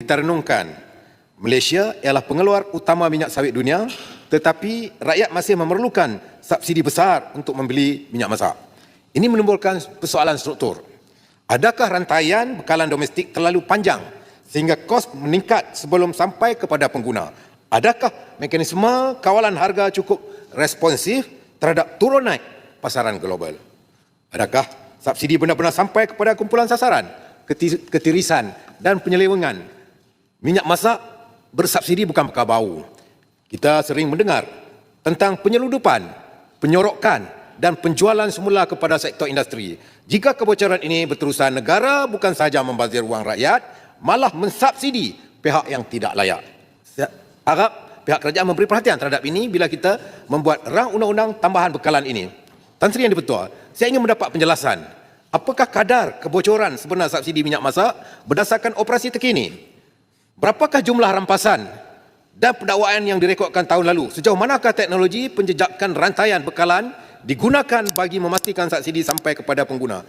Kita renungkan, Malaysia ialah pengeluar utama minyak sawit dunia, tetapi rakyat masih memerlukan subsidi besar untuk membeli minyak masak. Ini menimbulkan persoalan struktur. Adakah rantaian bekalan domestik terlalu panjang sehingga kos meningkat sebelum sampai kepada pengguna? Adakah mekanisme kawalan harga cukup responsif terhadap turun naik pasaran global? Adakah subsidi benar-benar sampai kepada kumpulan sasaran? Ketirisan dan penyelewengan minyak masak bersubsidi bukan perkara baru. Kita sering mendengar tentang penyeludupan, penyorokan dan penjualan semula kepada sektor industri. Jika kebocoran ini berterusan, negara bukan sahaja membazir wang rakyat, malah mensubsidi pihak yang tidak layak. Saya harap pihak kerajaan memberi perhatian terhadap ini bila kita membuat rang undang-undang tambahan bekalan ini. Tan Sri Yang di-Pertua, saya ingin mendapat penjelasan. Apakah kadar kebocoran sebenar subsidi minyak masak berdasarkan operasi terkini? Berapakah jumlah rampasan dan pendakwaan yang direkodkan tahun lalu? Sejauh manakah teknologi penjejakan rantaian bekalan digunakan bagi memastikan subsidi sampai kepada pengguna?